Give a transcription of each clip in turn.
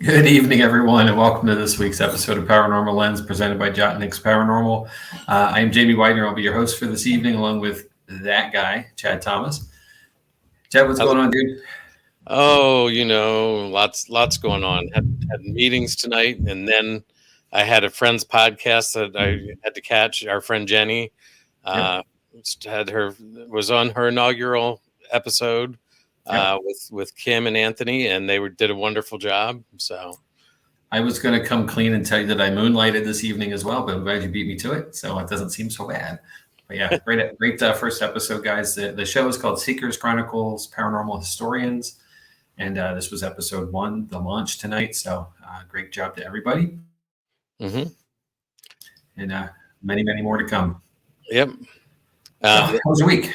Good evening, everyone, and welcome to this week's episode of Paranormal Lens presented by Jot Nick's Paranormal. I am Jamie Widener. I'll be your host for this evening, along with that guy, Chad Thomas. Chad, what's going on, dude? Oh, lots going on. Had meetings tonight, and then I had a friend's podcast that I had to catch. Our friend Jenny was on her inaugural episode with Kim and Anthony, and they did a wonderful job. So I was going to come clean and tell you that I moonlighted this evening as well, but I'm glad you beat me to it, so it doesn't seem so bad. But yeah, great first episode, guys. The show is called Seekers Chronicles Paranormal Historians. And this was episode 1, the launch tonight. So great job to everybody. Mm-hmm. And many, many more to come. Yep. How was your week?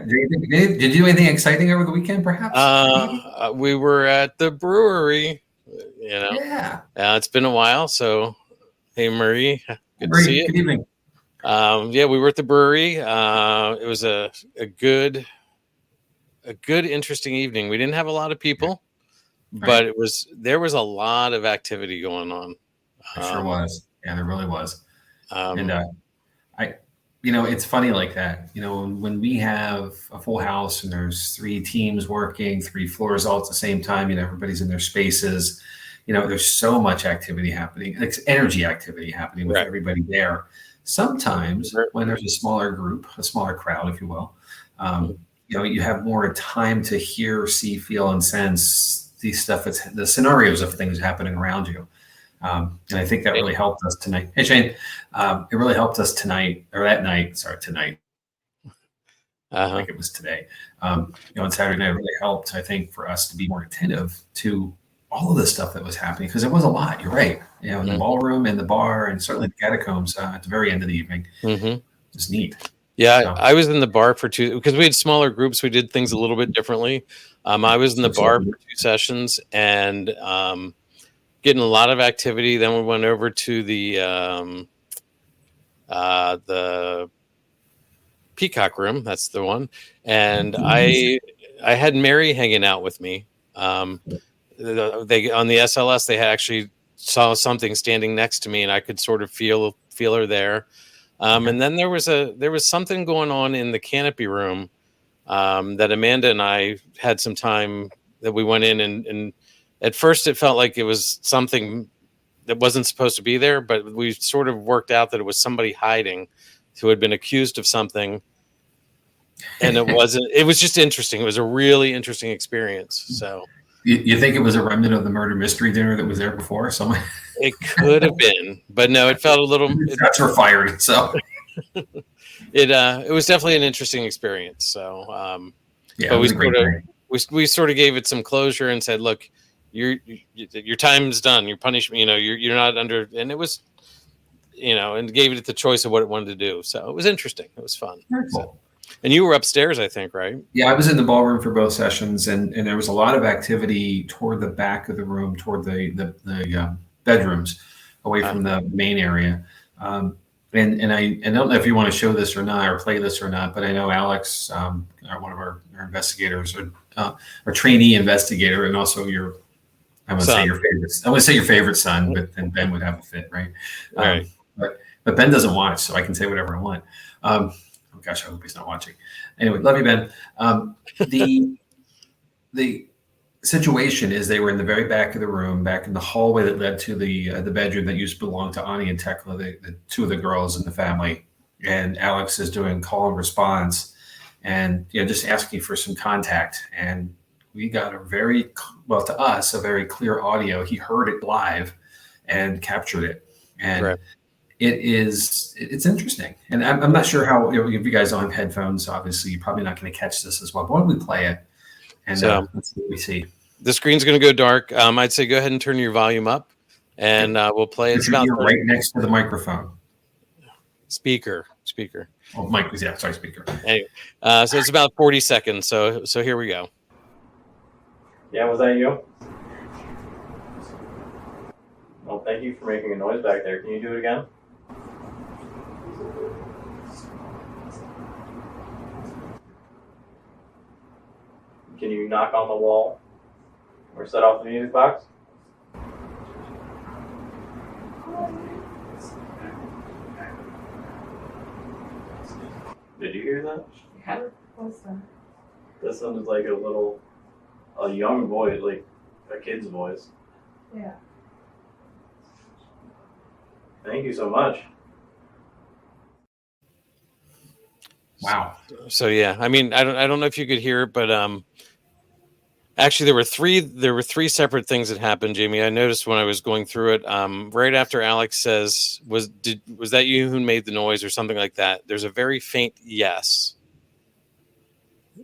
Did you do anything exciting over the weekend, perhaps? We were at the brewery. Yeah. It's been a while. So, hey, Marie. Good to see you. Good evening. We were at the brewery. It was a good, interesting evening. We didn't have a lot of people, but there was a lot of activity going on. There sure was. Yeah, there really was. It's funny like that. When we have a full house and there's 3 teams working, 3 floors all at the same time, everybody's in their spaces. There's so much activity happening. It's energy activity happening with everybody there. Sometimes when there's a smaller group, a smaller crowd, if you will, you have more time to hear, see, feel, and sense the scenarios of things happening around you. And I think that really helped us tonight. Hey, Shane, it really helped us tonight. I think it was today. On Saturday night, it really helped, I think, for us to be more attentive to all of the stuff that was happening, because it was a lot. You're right. In the ballroom and the bar and certainly the catacombs at the very end of the evening. Mm-hmm. It's neat. Yeah, so, I was in the bar for 2 because we had smaller groups. We did things a little bit differently. I was in the bar for 2 sessions and getting a lot of activity. Then we went over to the Peacock Room. That's the one. And I had Mary hanging out with me. They on the SLS, they actually saw something standing next to me, and I could sort of feel her there. And then there was something going on in the canopy room that Amanda and I had some time that we went in, and at first it felt like it was something that wasn't supposed to be there, but we sort of worked out that it was somebody hiding who had been accused of something. And it wasn't. It was just interesting. It was a really interesting experience. So. You think it was a remnant of the murder mystery dinner that was there before? Someone. It could have been, but no, it felt a little. Shots were fired, so. It was definitely an interesting experience. So, but we sort of gave it some closure and said, "Look, your time's done. Your punishment. You're not under." And it was, and gave it the choice of what it wanted to do. So it was interesting. It was fun. Very cool. So. And you were upstairs, I think, right? Yeah, I was in the ballroom for both sessions, and there was a lot of activity toward the back of the room, toward the bedrooms, away from the main area. And I don't know if you want to show this or not, or play this or not, but I know Alex, one of our investigators, or our trainee investigator, and also I want to say your favorite son, but then Ben would have a fit, right? Right. But Ben doesn't watch, so I can say whatever I want. Oh gosh, I hope he's not watching. Anyway, love you, Ben. The situation is they were in the very back of the room, back in the hallway that led to the bedroom that used to belong to Ani and Tekla, the 2 of the girls in the family. And Alex is doing call and response, and just asking for some contact. And we got to us, a very clear audio. He heard it live and captured it. And right. It's interesting. And I'm not sure how, if you guys don't have headphones, obviously you're probably not going to catch this as well. But why don't we play it? And let's see what we see. The screen's going to go dark. I'd say go ahead and turn your volume up, and we'll play. It's about right next to the microphone. Speaker. Oh, mic. Yeah, sorry, speaker. Anyway, so it's about 40 seconds. So here we go. Yeah, was that you? Well, thank you for making a noise back there. Can you do it again? Can you knock on the wall or set off the music box? Did you hear that? Yeah. What's that? That sounded like a young voice, like a kid's voice. Yeah. Thank you so much. Wow. So yeah, I mean, I don't know if you could hear it, but actually there were three separate things that happened, Jamie. I noticed when I was going through it, right after Alex says, was that you who made the noise or something like that? There's a very faint yes.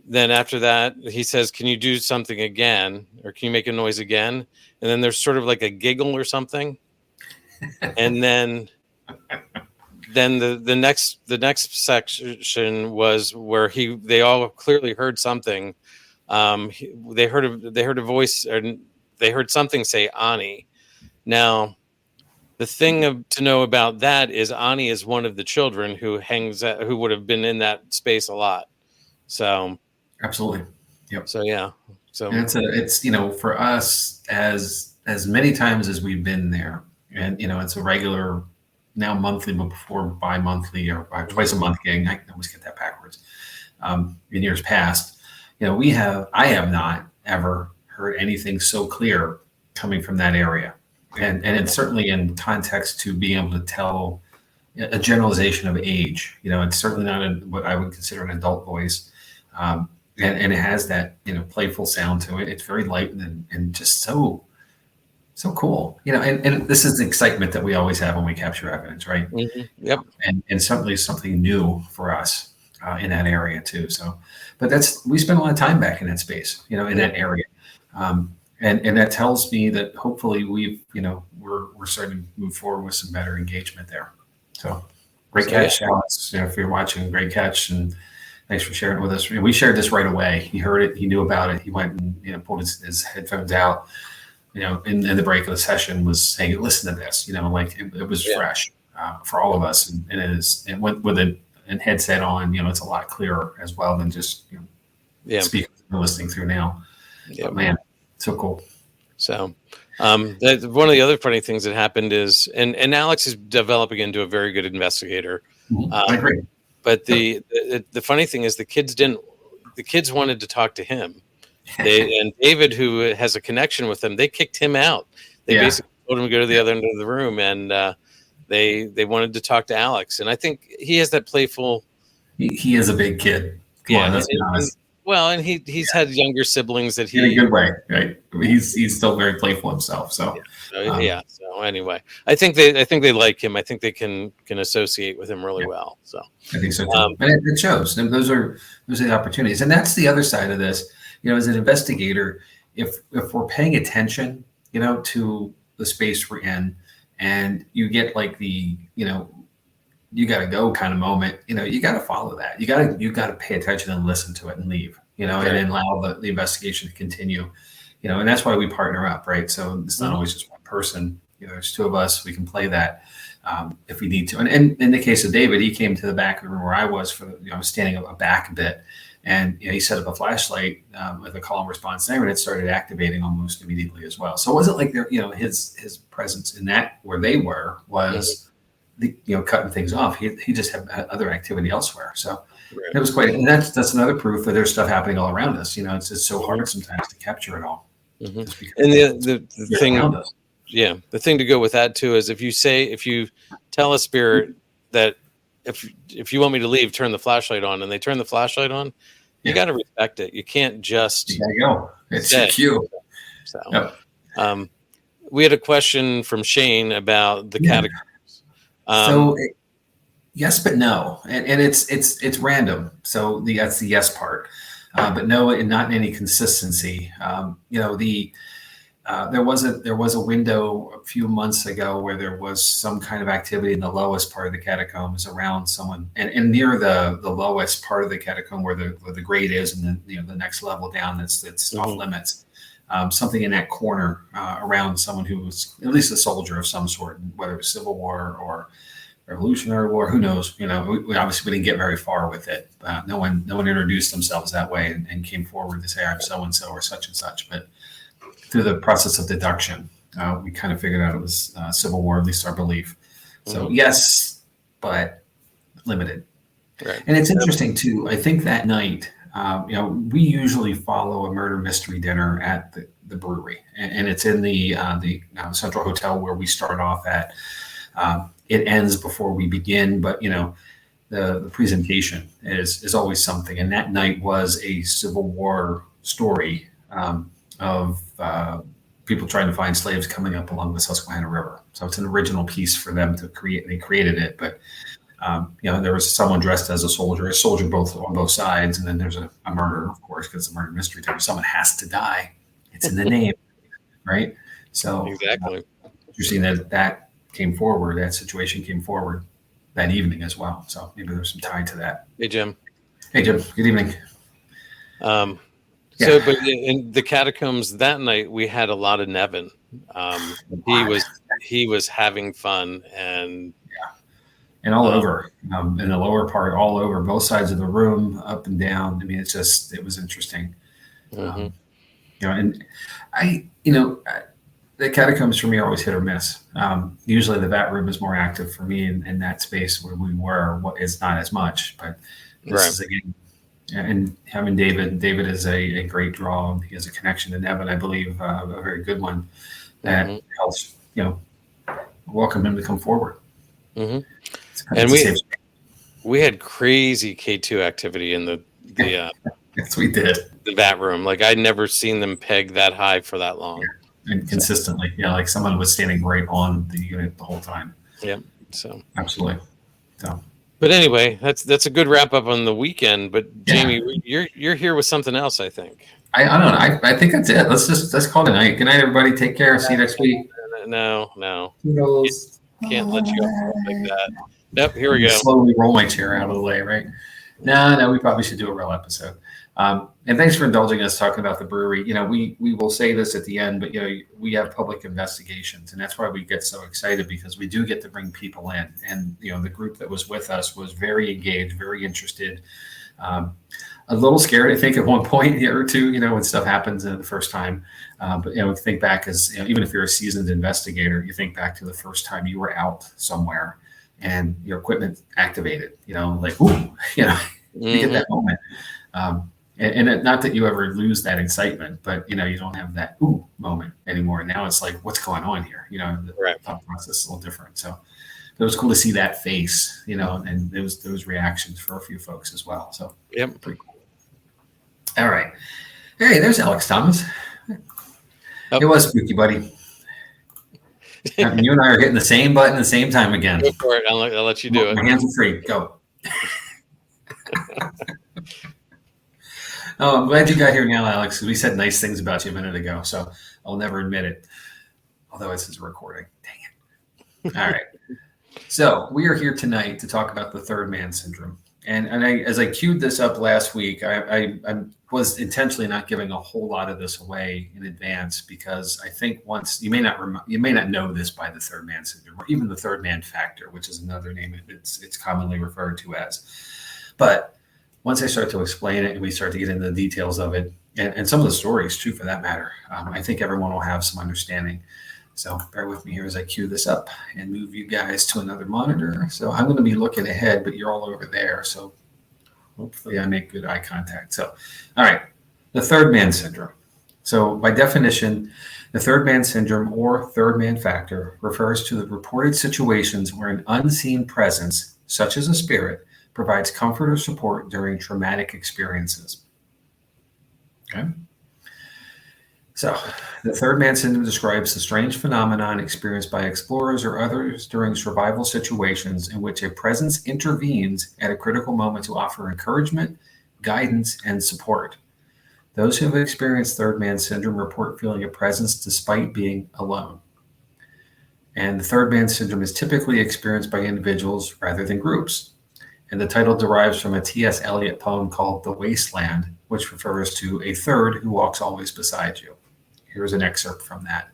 Then after that, he says, can you do something again? Or can you make a noise again? And then there's sort of like a giggle or something. And then the next section was where they all clearly heard something. They heard a voice, or they heard something say Ani. Now, the thing to know about that is Ani is one of the children who would have been in that space a lot. So Absolutely. Yep. So yeah. So and it's for us, as many times as we've been there, and it's a regular now monthly, but before bi-monthly or twice a month gig. I always get that backwards. In years past, I have not ever heard anything so clear coming from that area, and it's certainly in context to being able to tell a generalization of age. It's certainly not what I would consider an adult voice. And it has that playful sound to it. It's very light and just so cool. And this is the excitement that we always have when we capture evidence, right? Mm-hmm. Yep. And certainly something new for us in that area too. So, but we spend a lot of time back in that space, in that area, and that tells me that hopefully we're starting to move forward with some better engagement there. So, great catch, Alex. If you're watching, great catch and. Thanks for sharing it with us. We shared this right away. He heard it. He knew about it. He went and pulled his headphones out. In the break of the session, was saying, "Listen to this." It was fresh for all of us, and it is. And with a headset on, it's a lot clearer as well than just speaking and listening through now. Yeah, man, so cool. So, one of the other funny things that happened is, and Alex is developing into a very good investigator. I agree. But the funny thing is the kids wanted to talk to him. And David, who has a connection with them, they kicked him out. They basically told him to go to the other end of the room, and they wanted to talk to Alex. And I think he has that playful. He is a big kid. Come on, let's be honest. Well, and he's had younger siblings that in a good way, right? He's still very playful himself. So So anyway, I think they like him. I think they can associate with him really well. So I think so too. And it shows. And those are the opportunities. And that's the other side of this. As an investigator, if we're paying attention, to the space we're in, and you get like the you got to go kind of moment, you got to follow that. You got to pay attention and listen to it and leave, and then allow the investigation to continue, and that's why we partner up, right? So it's not always just one person, there's two of us. We can play that if we need to. And in the case of David, he came to the back of the room where I was I was standing up back a bit, and he set up a flashlight with a call and response there, and it started activating almost immediately as well. So it wasn't like there, his presence in that where they were was cutting things off. He just had other activity elsewhere. So it was quite, and that's another proof that there's stuff happening all around us. It's just so hard sometimes to capture it all. Mm-hmm. And the thing, the thing to go with that too is if you tell a spirit that if you want me to leave, turn the flashlight on, and they turn the flashlight on, you got to respect it. You can't just. You gotta go. It's your cue. So, we had a question from Shane about the catacombs. Yes, but no, and it's random. So that's the yes part, but no, and not in any consistency. There was a window a few months ago where there was some kind of activity in the lowest part of the catacombs around someone, and near the lowest part of the catacomb where the grade is, and then the next level down that's off limits. Something in that corner around someone who was at least a soldier of some sort, whether it was Civil War or Revolutionary War, who knows? We obviously didn't get very far with it. No one introduced themselves that way and came forward to say I'm so and so or such and such. But through the process of deduction, we kind of figured out it was Civil War, at least our belief. So yes, but limited. Right. And it's interesting too. I think that night, we usually follow a murder mystery dinner at the brewery, and it's in the Central Hotel where we start off at. It ends before we begin, but the presentation is always something. And that night was a Civil War story of people trying to find slaves coming up along the Susquehanna River. So it's an original piece for them to create. They created it, but there was someone dressed as a soldier both on both sides, and then there's a murder, of course, because it's a murder mystery dinner. Someone has to die. It's in the name, right? So Exactly. You're seeing that came forward. That situation came forward that evening as well. So maybe there's some tie to that. Hey, Jim. Hey, Jim. Good evening. So, but in the catacombs that night, we had a lot of Nevin. He was having fun and all over in the lower part, all over both sides of the room, up and down. I mean, it was interesting. Mm-hmm. And the catacombs for me are always hit or miss. Usually the vat room is more active for me in that space where we were. It's not as much, but this is again. And having David is a great draw. He has a connection to Nevin, I believe, a very good one that helps, welcome him to come forward. Mm-hmm. And we had crazy K2 activity in the yes, we did. The vat room. Like I'd never seen them peg that high for that long. Yeah. And consistently. Like someone was standing right on the unit the whole time. Yeah. So absolutely. So but anyway, that's a good wrap up on the weekend. But Jamie, you're here with something else, I think. I don't know. I think that's it. Let's call it a night. Good night, everybody. Take care. See you next week. No. Can't let you off like that. Yep, here we go. Slowly roll my chair out of the way, right? No, we probably should do a real episode. And thanks for indulging us talking about the brewery. We will say this at the end, but we have public investigations, and that's why we get so excited, because we do get to bring people in. And the group that was with us was very engaged, very interested, a little scared, I think, at one point or two, when stuff happens the first time. But think back as even if you're a seasoned investigator, you think back to the first time you were out somewhere and your equipment activated. Like ooh, you get that moment. And not that you ever lose that excitement, but you don't have that ooh moment anymore. Now it's like, what's going on here? The thought process is a little different. So it was cool to see that face, and those reactions for a few folks as well. So pretty cool. All right, hey, there's Alex Thomas. Oh. It was spooky, buddy. You and I are hitting the same button at the same time again. Go for it. I'll let you do it. My hands are free. Go. Oh, I'm glad you got here now, Alex, because we said nice things about you a minute ago, so I'll never admit it. Although this is a recording. Dang it. All right. So we are here tonight to talk about the third man syndrome. And as I queued this up last week, I was intentionally not giving a whole lot of this away in advance, because I think once you may not know this by the third man syndrome, or even the third man factor, which is another name it's commonly referred to as. But once I start to explain it and we start to get into the details of it, and some of the stories too, for that matter, I think everyone will have some understanding. So bear with me here as I cue this up and move you guys to another monitor. So I'm going to be looking ahead, but you're all over there. So hopefully I make good eye contact. So, all right, the third man syndrome. So by definition, the third man syndrome or third man factor refers to the reported situations where an unseen presence, such as a spirit, provides comfort or support during traumatic experiences. Okay. So the third man syndrome describes the strange phenomenon experienced by explorers or others during survival situations in which a presence intervenes at a critical moment to offer encouragement, guidance, and support. Those who have experienced third man syndrome report feeling a presence despite being alone. And the third man syndrome is typically experienced by individuals rather than groups. And the title derives from a T.S. Eliot poem called The Wasteland, which refers to a third who walks always beside you. Here's an excerpt from that.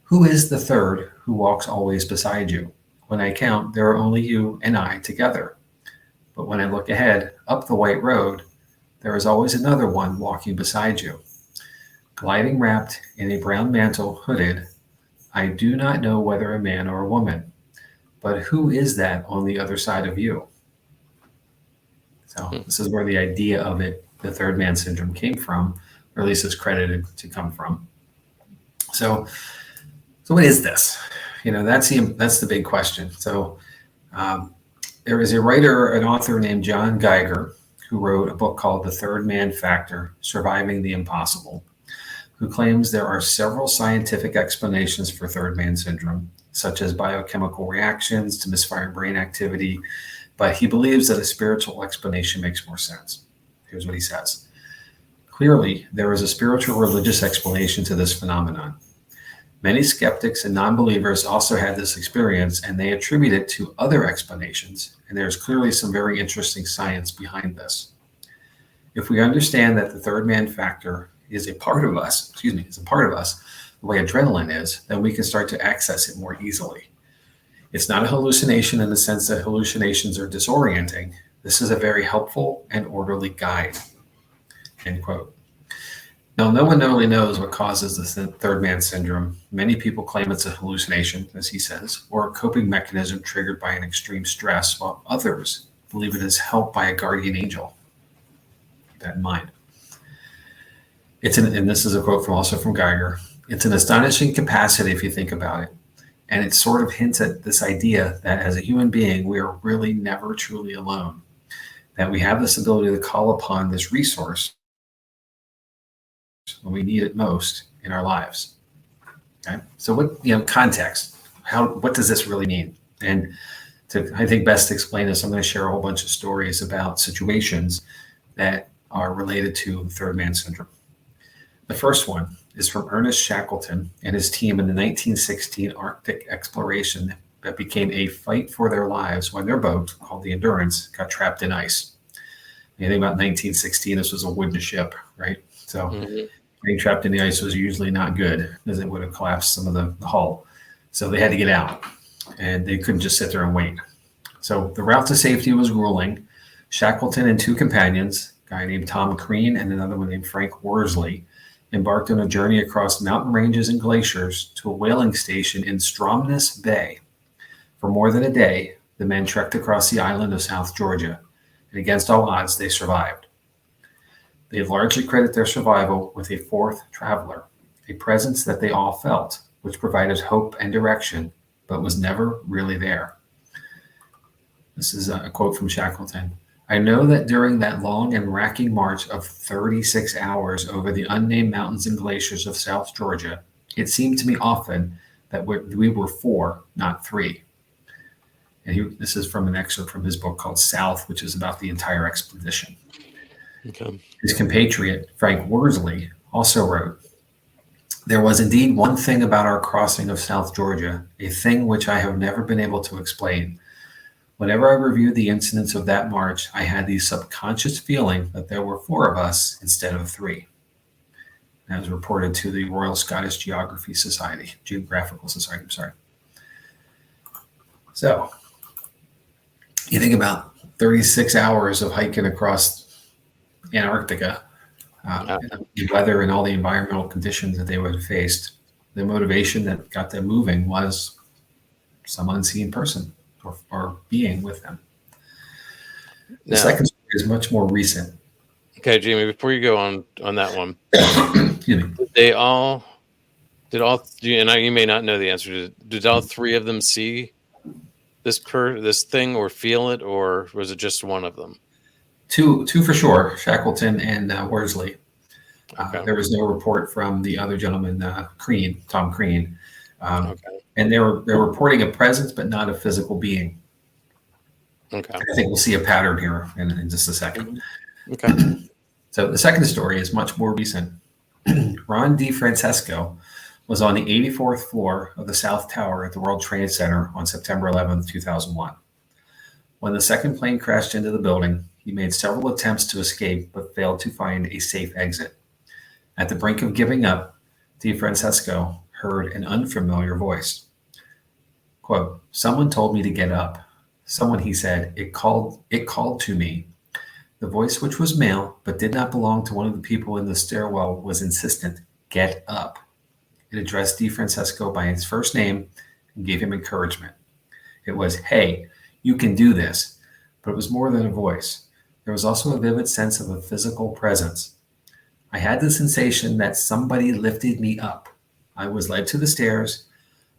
Who is the third who walks always beside you? When I count, there are only you and I together. But when I look ahead, up the white road, there is always another one walking beside you. Gliding wrapped in a brown mantle, hooded, I do not know whether a man or a woman. But who is that on the other side of you? So this is where the idea of it, the third man syndrome, came from, or at least is credited to come from. So what is this? That's the big question. So there is a writer, an author named John Geiger, who wrote a book called The Third Man Factor: Surviving the Impossible, who claims there are several scientific explanations for third man syndrome, such as biochemical reactions to misfiring brain activity, but he believes that a spiritual explanation makes more sense. Here's what he says. Clearly, there is a spiritual religious explanation to this phenomenon. Many skeptics and non-believers also had this experience, and they attribute it to other explanations, and there's clearly some very interesting science behind this. If we understand that the third man factor is a part of us, the way adrenaline is, then we can start to access it more easily. It's not a hallucination in the sense that hallucinations are disorienting. This is a very helpful and orderly guide. End quote. Now, no one really knows what causes the third man syndrome. Many people claim it's a hallucination, as he says, or a coping mechanism triggered by an extreme stress, while others believe it is helped by a guardian angel. Keep that in mind. And this is a quote also from Geiger. It's an astonishing capacity if you think about it. And it sort of hints at this idea that as a human being, we are really never truly alone, that we have this ability to call upon this resource when we need it most in our lives. Okay. So what, context, what does this really mean? And I think best to explain this, I'm going to share a whole bunch of stories about situations that are related to third man syndrome. The first one is from Ernest Shackleton and his team in the 1916 Arctic exploration that became a fight for their lives when their boat, called the Endurance, got trapped in ice. You think about 1916, this was a wooden ship, right? So being trapped in the ice was usually not good, as it would have collapsed some of the hull. So they had to get out, and they couldn't just sit there and wait. So the route to safety was grueling. Shackleton and two companions, a guy named Tom Crean and another one named Frank Worsley, embarked on a journey across mountain ranges and glaciers to a whaling station in Stromness Bay. For more than a day, the men trekked across the island of South Georgia, and against all odds, they survived. They largely credit their survival with a fourth traveler, a presence that they all felt, which provided hope and direction, but was never really there. This is a quote from Shackleton. I know that during that long and racking march of 36 hours over the unnamed mountains and glaciers of South Georgia, it seemed to me often that we were four, not three. And this is from an excerpt from his book called South, which is about the entire expedition. Okay. His compatriot, Frank Worsley, also wrote, there was indeed one thing about our crossing of South Georgia, a thing which I have never been able to explain. Whenever I reviewed the incidents of that march, I had the subconscious feeling that there were four of us instead of three. That was reported to the Royal Scottish Geographical Society. So you think about 36 hours of hiking across Antarctica, the weather and all the environmental conditions that they would have faced. The motivation that got them moving was some unseen person or being with them. The second story is much more recent. Okay, Jamie, before you go on that one, Excuse me. And you may not know the answer, did all three of them see this thing or feel it, or was it just one of them? Two for sure, Shackleton and Worsley. Okay. There was no report from the other gentleman, Tom Crean. And they're reporting a presence, but not a physical being. Okay. I think we'll see a pattern here in just a second. Okay. So the second story is much more recent. Ron DeFrancesco was on the 84th floor of the South Tower at the World Trade Center on September 11th, 2001. When the second plane crashed into the building, he made several attempts to escape, but failed to find a safe exit. At the brink of giving up, DeFrancesco heard an unfamiliar voice. Quote, someone told me to get up. Someone, he said, it called to me. The voice, which was male, but did not belong to one of the people in the stairwell, was insistent. Get up. It addressed DeFrancesco by his first name and gave him encouragement. It was, hey, you can do this. But it was more than a voice. There was also a vivid sense of a physical presence. I had the sensation that somebody lifted me up. I was led to the stairs.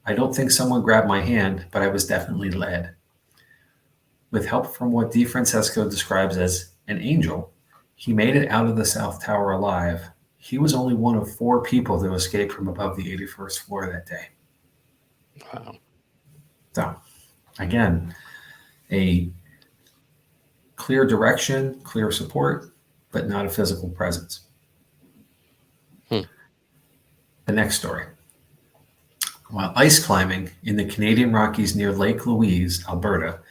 I don't think someone grabbed my hand, but I was definitely led. With help from what DeFrancesco describes as an angel, he made it out of the South Tower alive. He was only one of 4 people to escape from above the 81st floor that day. Wow. So, again, a clear direction, clear support, but not a physical presence. The next story. While ice climbing in the Canadian Rockies near Lake Louise, Alberta,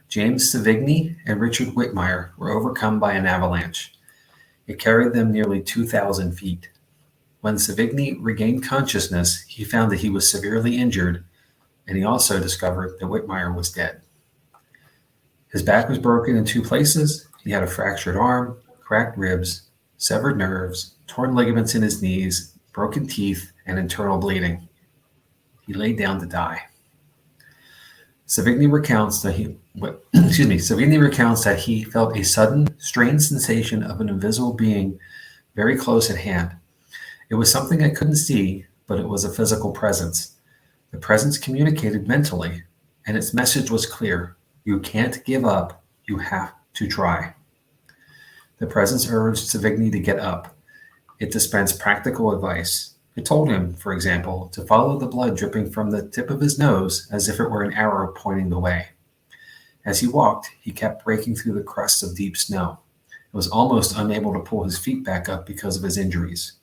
James Savigny and Richard Whitmire were overcome by an avalanche. It carried them nearly 2,000 feet. When Savigny regained consciousness, he found that he was severely injured, and he also discovered that Whitmire was dead. His back was broken in 2 places. He had a fractured arm, cracked ribs, severed nerves, torn ligaments in his knees, broken teeth, and internal bleeding. He laid down to die. Savigny recounts that he felt a sudden, strange sensation of an invisible being very close at hand. It was something I couldn't see, but it was a physical presence. The presence communicated mentally, and its message was clear. You can't give up. You have to try. The presence urged Savigny to get up. It dispensed practical advice. It told him, for example, to follow the blood dripping from the tip of his nose as if it were an arrow pointing the way. As he walked, he kept breaking through the crusts of deep snow. He was almost unable to pull his feet back up because of his injuries.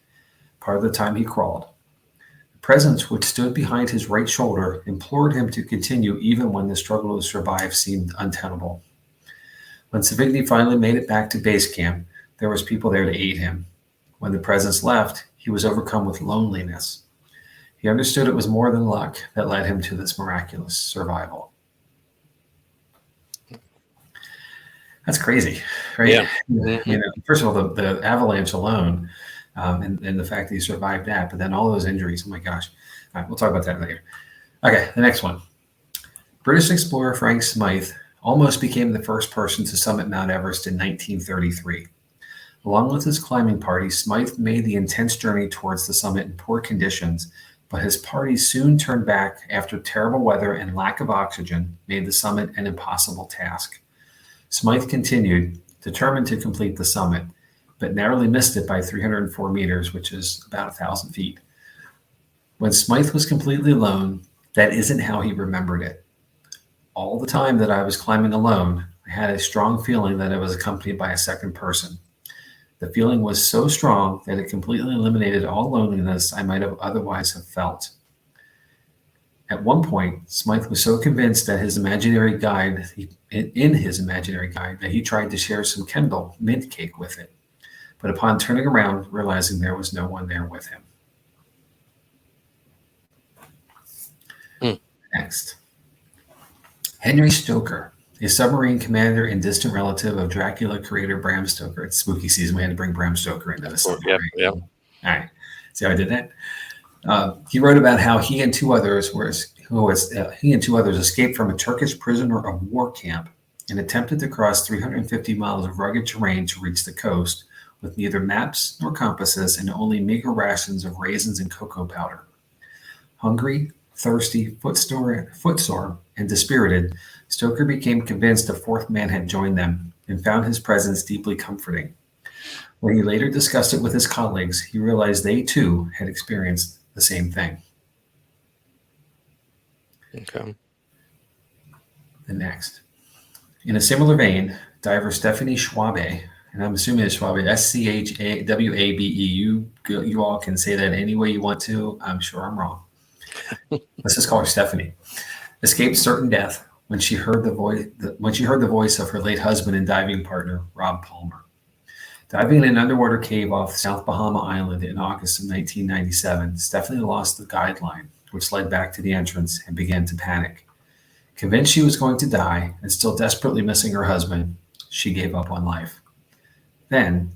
Part of the time he crawled. The presence, which stood behind his right shoulder, implored him to continue even when the struggle to survive seemed untenable. When Savigny finally made it back to base camp, there was people there to aid him. When the presence left, he was overcome with loneliness. He understood it was more than luck that led him to this miraculous survival. That's crazy, right? Yeah. You know, first of all, the avalanche alone, and the fact that he survived that, but then all those injuries, oh my gosh. All right, we'll talk about that later. Okay, the next one. British explorer Frank Smythe almost became the first person to summit Mount Everest in 1933. Along with his climbing party, Smythe made the intense journey towards the summit in poor conditions, but his party soon turned back after terrible weather and lack of oxygen made the summit an impossible task. Smythe continued, determined to complete the summit, but narrowly missed it by 304 meters, which is about 1,000 feet. When Smythe was completely alone, that isn't how he remembered it. All the time that I was climbing alone, I had a strong feeling that I was accompanied by a second person. The feeling was so strong that it completely eliminated all loneliness I might have otherwise have felt. At one point, Smythe was so convinced that his imaginary guide, that he tried to share some Kendall mint cake with it. But upon turning around, realizing there was no one there with him. Next. Henry Stoker, a submarine commander and distant relative of Dracula creator Bram Stoker. It's spooky season. We had to bring Bram Stoker into this. Yep. All right. See how I did that? He wrote about how he and 2 others escaped from a Turkish prisoner of war camp and attempted to cross 350 miles of rugged terrain to reach the coast with neither maps nor compasses and only meager rations of raisins and cocoa powder. Hungry, thirsty, footsore, and dispirited, Stoker became convinced a 4th man had joined them and found his presence deeply comforting. When he later discussed it with his colleagues, he realized they too had experienced the same thing. Okay. The next. In a similar vein, diver Stephanie Schwabe, and I'm assuming it's Schwabe, Schwabe. You all can say that any way you want to. I'm sure I'm wrong. Let's just call her Stephanie. Escaped certain death when she heard the voice of her late husband and diving partner, Rob Palmer. Diving in an underwater cave off South Bahama Island in August of 1997, Stephanie lost the guideline, which led back to the entrance, and began to panic. Convinced she was going to die and still desperately missing her husband, she gave up on life. Then,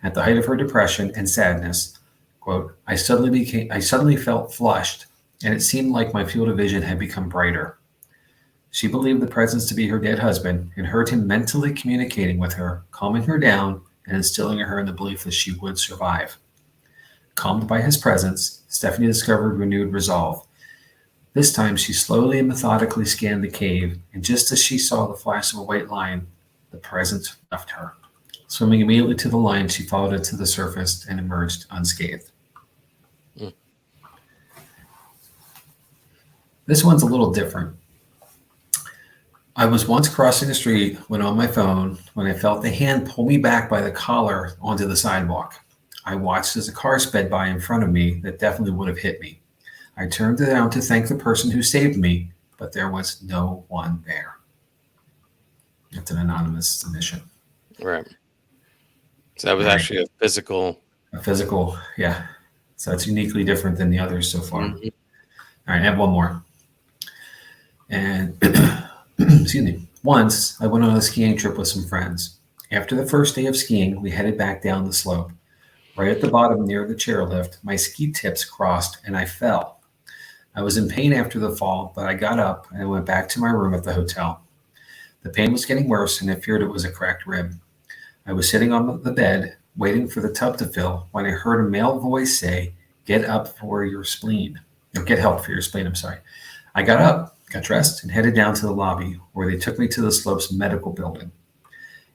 at the height of her depression and sadness, quote, I suddenly felt flushed, and it seemed like my field of vision had become brighter. She believed the presence to be her dead husband and heard him mentally communicating with her, calming her down and instilling in her in the belief that she would survive. Calmed by his presence, Stephanie discovered renewed resolve. This time she slowly and methodically scanned the cave, and just as she saw the flash of a white line, the presence left her. Swimming immediately to the line, she followed it to the surface and emerged unscathed. Mm. This one's a little different. I was once crossing the street when on my phone when I felt a hand pull me back by the collar onto the sidewalk. I watched as a car sped by in front of me that definitely would have hit me. I turned around to thank the person who saved me, but there was no one there. It's an anonymous submission. Right. So that was actually a physical. A physical, yeah. So it's uniquely different than the others so far. Mhm. All right, I have one more. And excuse me. Once I went on a skiing trip with some friends. After the first day of skiing, we headed back down the slope. Right at the bottom near the chairlift, my ski tips crossed and I fell. I was in pain after the fall, but I got up and went back to my room at the hotel. The pain was getting worse and I feared it was a cracked rib. I was sitting on the bed, waiting for the tub to fill, when I heard a male voice say, "Get up for your spleen." Or get help for your spleen, I'm sorry. I got up, got dressed, and headed down to the lobby, where they took me to the Slopes Medical Building.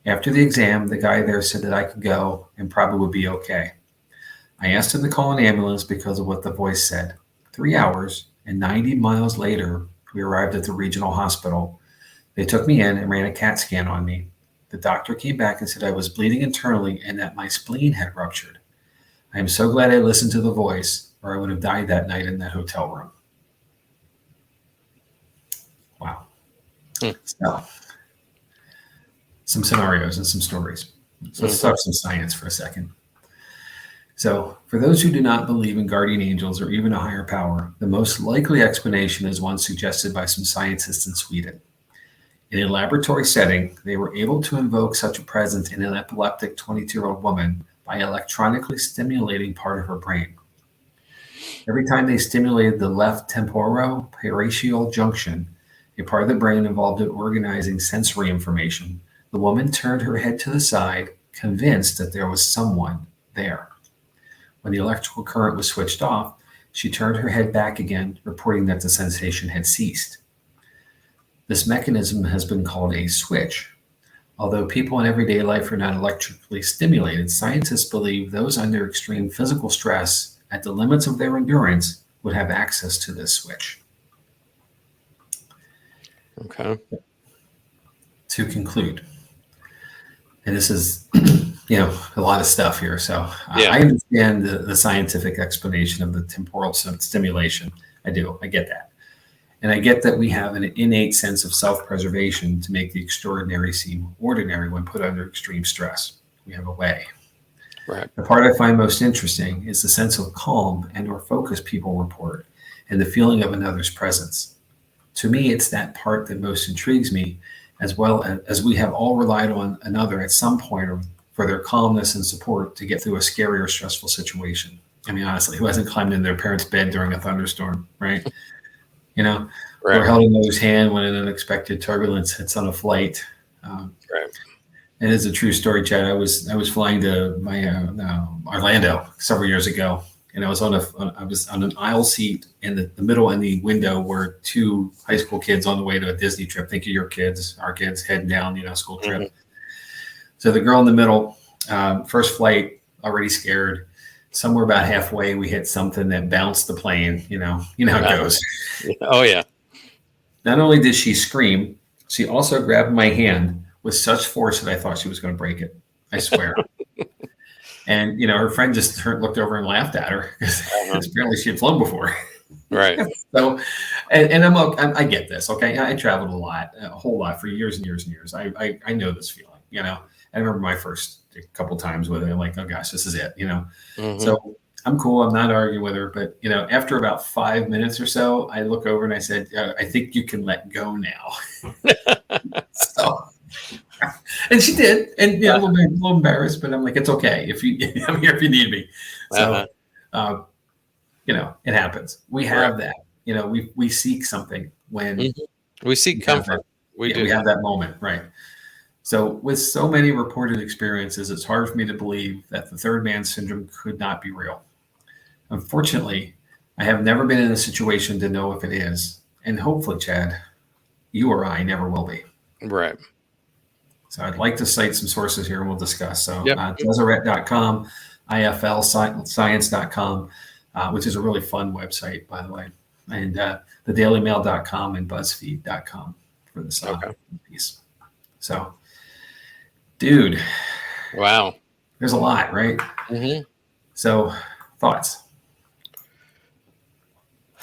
After the exam, the guy there said that I could go and probably would be okay. I asked him to call an ambulance because of what the voice said. 3 hours and 90 miles later, we arrived at the regional hospital. They took me in and ran a CAT scan on me. The doctor came back and said I was bleeding internally and that my spleen had ruptured. I am so glad I listened to the voice, or I would have died that night in that hotel room. Wow. So, some scenarios and some stories. So let's talk some science for a second. So, for those who do not believe in guardian angels or even a higher power, the most likely explanation is one suggested by some scientists in Sweden. In a laboratory setting, they were able to invoke such a presence in an epileptic 22-year-old woman by electronically stimulating part of her brain. Every time they stimulated the left temporoparietal junction, a part of the brain involved in organizing sensory information, the woman turned her head to the side, convinced that there was someone there. When the electrical current was switched off, she turned her head back again, reporting that the sensation had ceased. This mechanism has been called a switch. Although people in everyday life are not electrically stimulated, scientists believe those under extreme physical stress at the limits of their endurance would have access to this switch. Okay. To conclude, and this is, a lot of stuff here. So I understand the scientific explanation of the temporal stimulation. I do. I get that. And I get that we have an innate sense of self-preservation to make the extraordinary seem ordinary when put under extreme stress. We have a way. Right. The part I find most interesting is the sense of calm and or focus people report and the feeling of another's presence. To me, it's that part that most intrigues me, as well as we have all relied on another at some point for their calmness and support to get through a scary or stressful situation. I mean, honestly, who hasn't climbed in their parents' bed during a thunderstorm, right? Right. Or held another's hand when an unexpected turbulence hits on a flight. Right. And it's a true story, Chad. I was flying to my Orlando several years ago, and I was on an aisle seat, and the middle and the window were two high school kids on the way to a Disney trip. Think of your kids, our kids heading down, school trip. Mm-hmm. So the girl in the middle, first flight, already scared. Somewhere about halfway, we hit something that bounced the plane. You know how it goes. Oh yeah. Not only did she scream, she also grabbed my hand with such force that I thought she was going to break it. I swear. And her friend just looked over and laughed at her because apparently she had flown before. Right. So, and I get this. Okay, I traveled a whole lot for years and years and years. I know this feeling. I remember my first couple times with it. I'm like, oh gosh, this is it. Mm-hmm. So I'm cool. I'm not arguing with her, but after about 5 minutes or so, I look over and I said, I think you can let go now. So, and she did, and a little embarrassed, but I'm like, it's okay. I'm here if you need me. So, it happens. We have that. We seek something when We seek comfort. We do. We have that moment, right? So, with so many reported experiences, it's hard for me to believe that the third man syndrome could not be real. Unfortunately, I have never been in a situation to know if it is. And hopefully, Chad, you or I never will be. Right. So, I'd like to cite some sources here and we'll discuss. So, Yep. Deseret.com, iflscience.com, which is a really fun website, by the way, and thedailymail.com and BuzzFeed.com for this piece. So, dude, wow, there's a lot, right? Mm-hmm. So, thoughts,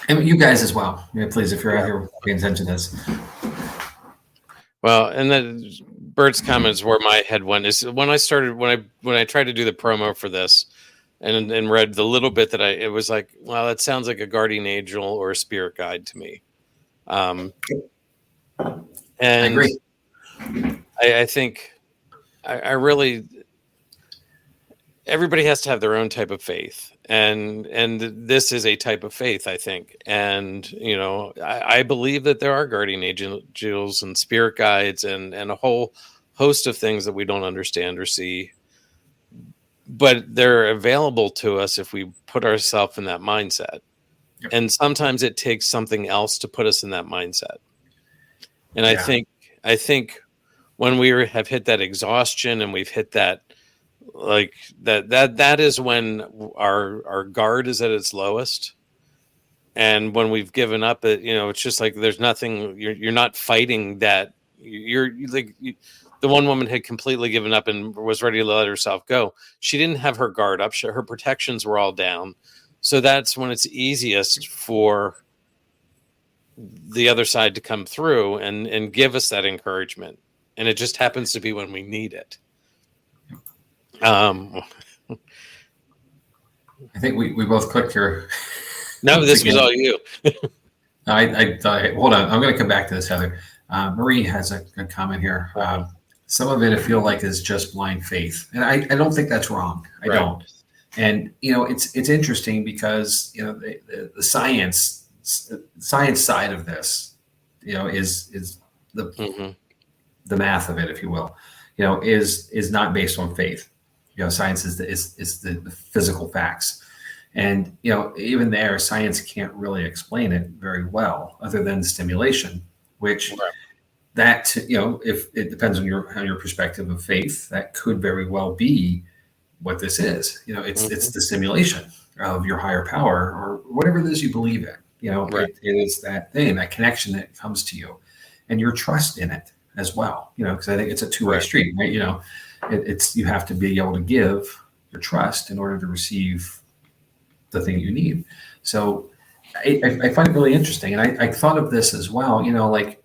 and you guys as well. Yeah, please, if you're out here paying attention to this. Well, and then Bert's comments where my head went is when I tried to do the promo for this, and read the little bit that it was like, well, that sounds like a guardian angel or a spirit guide to me. And I agree. I think I really, everybody has to have their own type of faith, and this is a type of faith, I think. And I believe that there are guardian angels and spirit guides and a whole host of things that we don't understand or see, but they're available to us if we put ourselves in that mindset. Yep. And sometimes it takes something else to put us in that mindset. And I think when we have hit that exhaustion and we've hit that, like that is when our guard is at its lowest. And when we've given up, it's just like there's nothing. You're not fighting that. You're like the one woman had completely given up and was ready to let herself go. She didn't have her guard up. Her protections were all down. So that's when it's easiest for the other side to come through and give us that encouragement. And it just happens to be when we need it. I think we both clicked here. No, this was all you. I hold on. I'm going to come back to this, Heather. Marie has a comment here. Some of it I feel like is just blind faith, and I don't think that's wrong. I don't. And it's interesting because the science side of this, is the the math of it, if you will, is not based on faith. Science is the physical facts, and even there, science can't really explain it very well, other than stimulation, which. That if it depends on your perspective of faith, that could very well be what this is. It's the simulation of your higher power or whatever it is you believe in. It is that thing, that connection that comes to you, and your trust in it as well. Because I think it's a two-way street, right? It's you have to be able to give your trust in order to receive the thing you need. So I find it really interesting, and I thought of this as well. Like.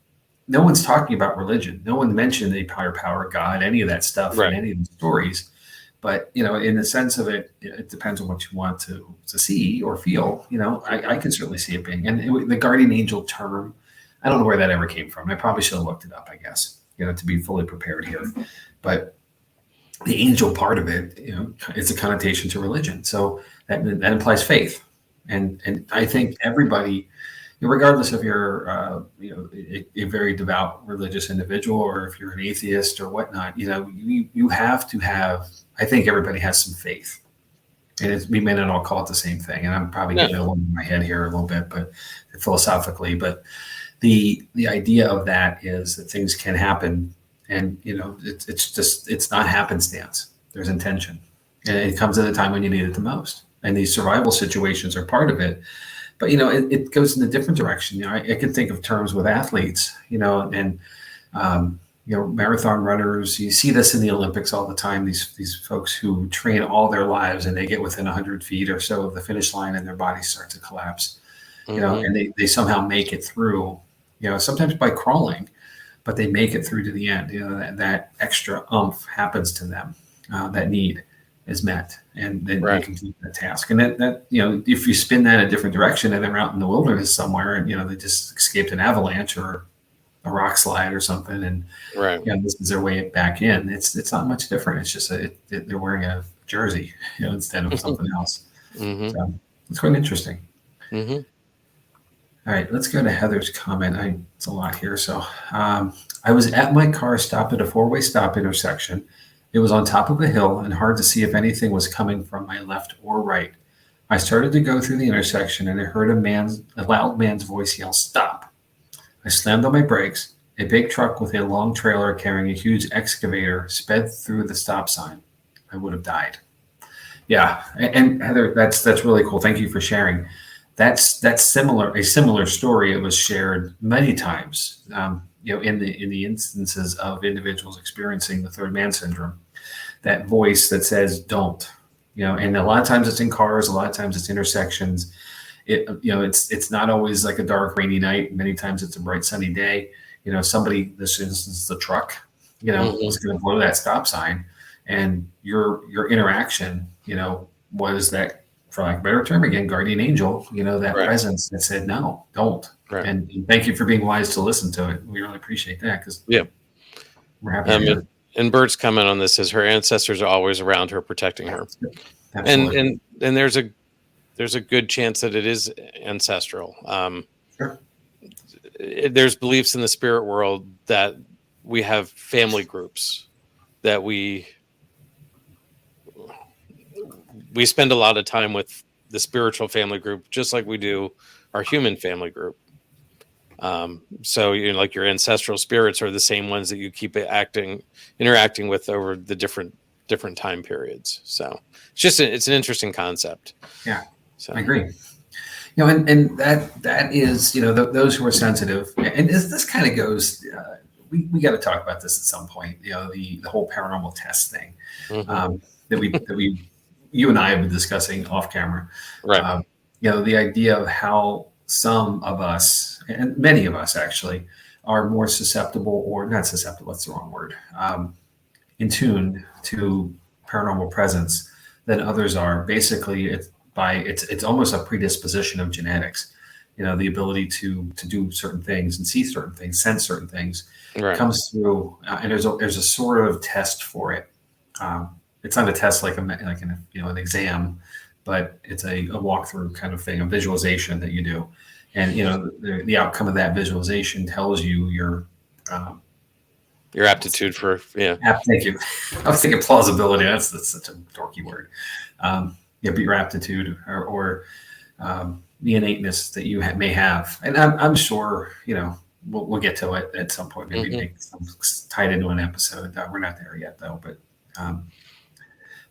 No one's talking about religion. No one mentioned the higher power, God, any of that stuff in any of the stories. But, in the sense of it, it depends on what you want to see or feel. I can certainly see it being. And the guardian angel term, I don't know where that ever came from. I probably should have looked it up, I guess, to be fully prepared here. But the angel part of it, it's a connotation to religion. So that implies faith. And I think everybody, regardless if you're a very devout religious individual or if you're an atheist or whatnot, you have to have. I think everybody has some faith, and we may not all call it the same thing. And I'm probably getting a little in my head here a little bit, but philosophically, but the idea of that is that things can happen, and it's not happenstance. There's intention, and it comes at a time when you need it the most. And these survival situations are part of it. But, it goes in a different direction. I can think of terms with athletes, and, marathon runners. You see this in the Olympics all the time, these folks who train all their lives and they get within 100 feet or so of the finish line and their bodies start to collapse, and they somehow make it through, sometimes by crawling, but they make it through to the end. That extra oomph happens to them, that need is met, and then they complete the task. And that if you spin that a different direction and they're out in the wilderness somewhere and they just escaped an avalanche or a rock slide or something, and this is their way back in, it's not much different. It's just they're wearing a jersey instead of something else. So it's quite interesting. All right, let's go to Heather's comment. It's a lot here. So I was at my car stopped at a four-way stop intersection. It was on top of a hill and hard to see if anything was coming from my left or right. I started to go through the intersection and I heard a loud man's voice yell, "Stop." I slammed on my brakes. A big truck with a long trailer carrying a huge excavator sped through the stop sign. I would have died. Yeah, and Heather, that's really cool. Thank you for sharing. That's a similar story. It was shared many times, in the instances of individuals experiencing the third man syndrome. That voice that says "don't," and a lot of times it's in cars, a lot of times it's intersections. It's not always like a dark, rainy night. Many times it's a bright, sunny day. Somebody, this instance, the truck, was going to blow that stop sign, and your interaction, was that, for lack of a better term, again, guardian angel, that Right. presence that said, "No, don't." Right. And thank you for being wise to listen to it. We really appreciate that, because we're happy to hear it. And Bert's comment on this is her ancestors are always around her, protecting her. Absolutely. And there's a good chance that it is ancestral. Sure. There's beliefs in the spirit world that we have family groups that we spend a lot of time with the spiritual family group, just like we do our human family group. So like your ancestral spirits are the same ones that you keep interacting with over the different time periods. So it's an interesting concept. Yeah, so I agree. And that is, those who are sensitive, and this kind of goes, we got to talk about this at some point, the whole paranormal test thing, that you and I have been discussing off camera. Right. The idea of how some of us, and many of us actually, are more susceptible, or not susceptible, that's the wrong word, in tune to paranormal presence than others are. Basically, it's almost a predisposition of genetics. The ability to do certain things and see certain things, sense certain things, Right. comes through, and there's a sort of test for it. It's not a test like an exam, but it's a walkthrough kind of thing, a visualization that you do, and the outcome of that visualization tells you your aptitude for Thank you. I was thinking plausibility. That's such a dorky word. But your aptitude or the innateness that you may have, and I'm sure we'll get to it at some point. Maybe make some tied into an episode. We're not there yet though, but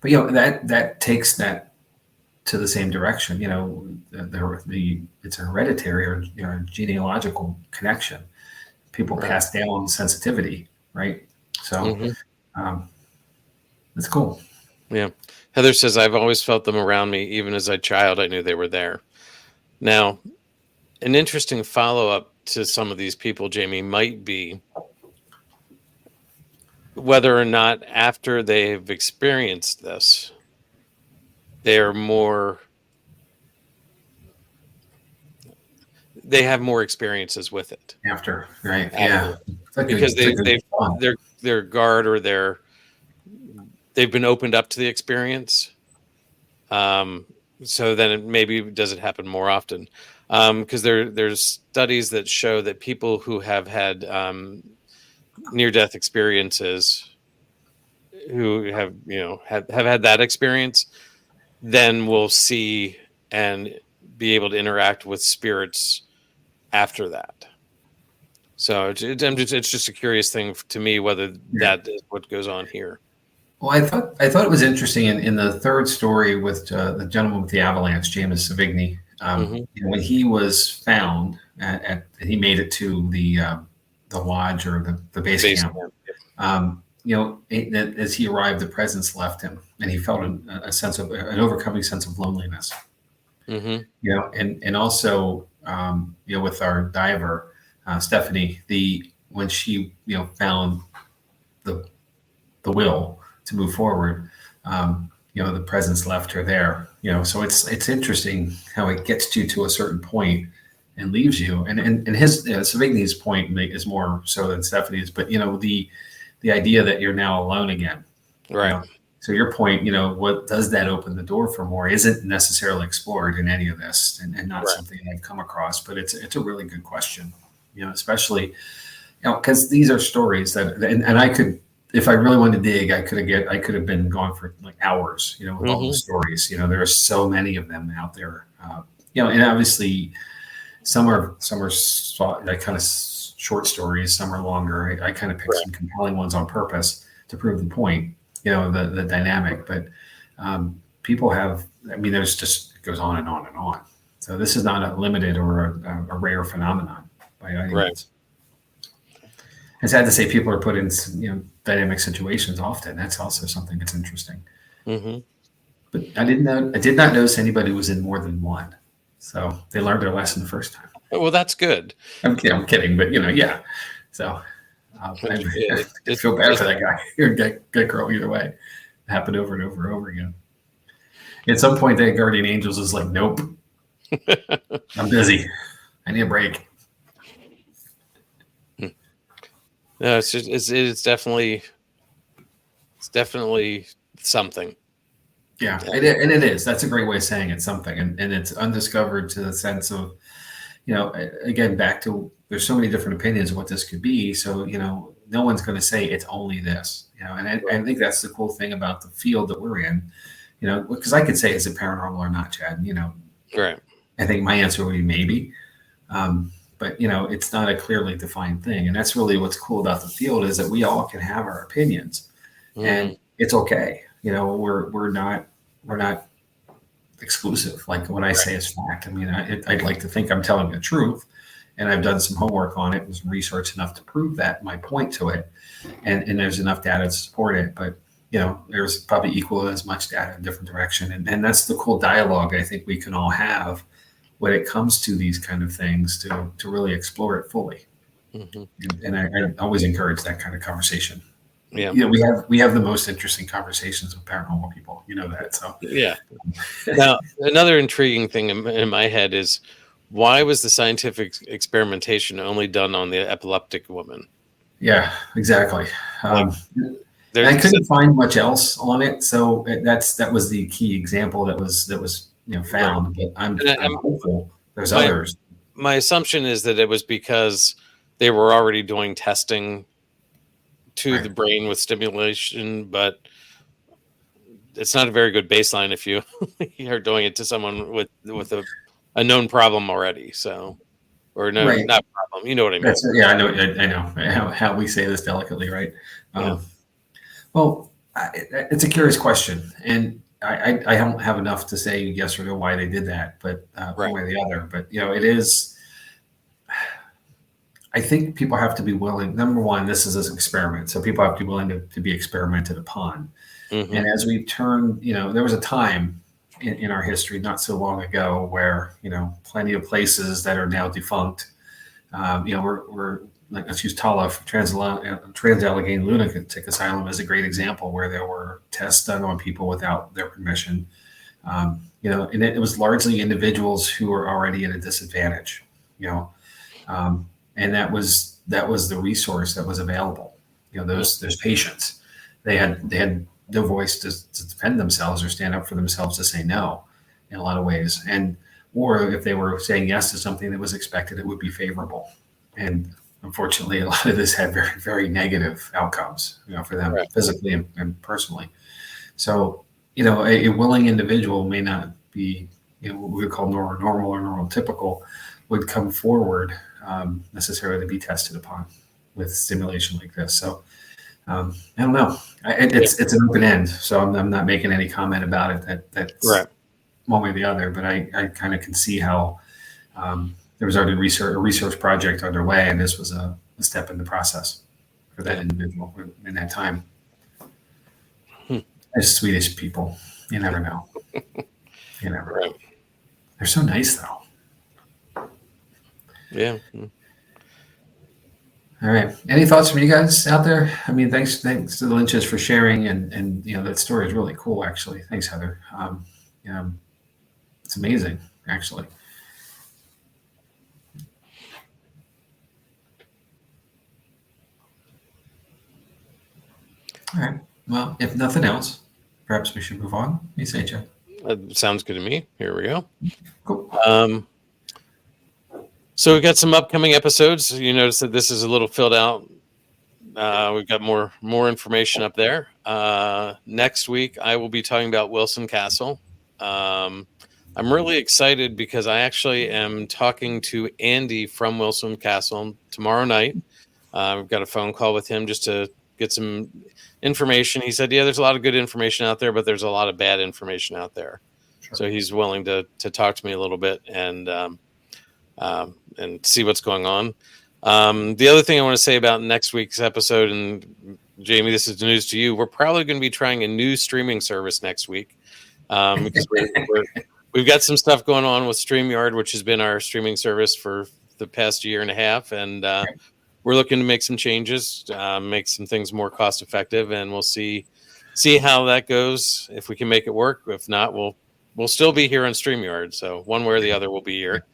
that takes that to the same direction. It's a hereditary or genealogical connection. People pass down sensitivity, right? So that's cool. Yeah. Heather says, I've always felt them around me. Even as a child, I knew they were there. Now, an interesting follow-up to some of these people, Jamie, might be whether or not after they've experienced this, they have more experiences with it. After, right? After. Yeah. Because their guard or they've been opened up to the experience. So then does it happen more often? Because there's studies that show that people who have had near-death experiences, who have had that experience, then will see and be able to interact with spirits after that. So it's just a curious thing to me whether that is what goes on here. Well, I thought it was interesting in the third story with the gentleman with the avalanche, James Savigny. When he was found, he made it to the lodge or the base camp. As he arrived, the presence left him, and he felt a sense of an overcoming sense of loneliness. And also with our diver Stephanie, when she found the will to move forward, the presence left her there. So it's interesting how it gets you to a certain point and leaves you. And his Savigny's point is more so than Stephanie's, but the idea that you're now alone again, right? to your point, what does that open the door for more isn't necessarily explored in any of this, and not Right. something I've come across, but it's a really good question, especially, because these are stories that, and I could, if I really wanted to dig, I could have been gone for like hours, with all the stories. There are so many of them out there, and obviously some are like kind of short stories, some are longer. I kind of picked some compelling ones on purpose to prove the point, the dynamic. But people have, there's just, it goes on and on and on. So this is not a limited or a rare phenomenon by any means. It's sad to say people are put in, dynamic situations often. That's also something that's interesting. But I did not notice anybody was in more than one. So they learned their lesson the first time. Well, that's good. I'm kidding, but yeah. So I feel bad for that guy or that girl either way. It happened over and over and over again. At some point, that guardian angels is like, nope, I'm busy. I need a break. No, it's definitely something. Yeah, and it is. That's a great way of saying it's something, and it's undiscovered to the sense of, again, back to, there's so many different opinions of what this could be. So, no one's going to say it's only this, and I think that's the cool thing about the field that we're in, because I could say, is it paranormal or not, Chad? Right. I think my answer would be maybe. But, it's not a clearly defined thing. And that's really what's cool about the field, is that we all can have our opinions and it's okay. We're not exclusive. Like what I say is fact. I'd like to think I'm telling the truth, and I've done some homework on it and some research enough to prove that, my point to it. And there's enough data to support it, but there's probably equal as much data in different direction. And that's the cool dialogue I think we can all have when it comes to these kind of things, to really explore it fully. And I always encourage that kind of conversation. Yeah. We have the most interesting conversations with paranormal people, that. So yeah. Now, another intriguing thing in my head is, why was the scientific experimentation only done on the epileptic woman? Yeah, exactly. I couldn't find much else on it, so that was the key example that was found. But I'm hopeful there's others. My assumption is that it was because they were already doing testing to the brain with stimulation, but it's not a very good baseline if you are doing it to someone with a known problem already. So, or no, not problem. You know what I mean? I know how we say this delicately, right? Well, it's a curious question, and I don't have enough to say yes or no why they did that, but one way or the other. But it is. I think people have to be willing. Number one, this is an experiment, so people have to be willing to be experimented upon. And as we turn, there was a time in our history not so long ago where plenty of places that are now defunct. We're like, let's use Tala, Trans-Allegheny Lunatic Asylum as a great example, where there were tests done on people without their permission. And it was largely individuals who were already at a disadvantage. And that was the resource that was available. Those patients, they had no voice to defend themselves or stand up for themselves to say no in a lot of ways. Or if they were saying yes to something that was expected, it would be favorable. And unfortunately, a lot of this had very, very negative outcomes, for them physically and personally. So, a willing individual may not be, what we would call normal or neurotypical, would come forward necessarily to be tested upon with stimulation like this. So I don't know. It's an open end, so I'm not making any comment about it. That's one way or the other. But I kind of can see how there was already a research project underway, and this was a step in the process for that individual in that time. As Swedish people, you never know. You never know. They're so nice, though. Yeah. All right. Any thoughts from you guys out there? Thanks to the Lynches for sharing, and that story is really cool. Actually, thanks, Heather. It's amazing, actually. All right. Well, if nothing else, perhaps we should move on. What do you say, Chad? Sounds good to me. Here we go. Cool. So we've got some upcoming episodes. You notice that this is a little filled out. We've got more information up there. Next week, I will be talking about Wilson Castle. I'm really excited because I actually am talking to Andy from Wilson Castle tomorrow night. We've got a phone call with him just to get some information. He said, yeah, there's a lot of good information out there, but there's a lot of bad information out there. Sure. So he's willing to talk to me a little bit and see what's going on. The other thing I want to say about next week's episode, and Jamie, this is news to you. We're probably going to be trying a new streaming service next week because we've got some stuff going on with StreamYard, which has been our streaming service for the past year and a half. And we're looking to make some changes, make some things more cost effective, and we'll see how that goes. If we can make it work, if not, we'll still be here on StreamYard. So one way or the other, we'll be here.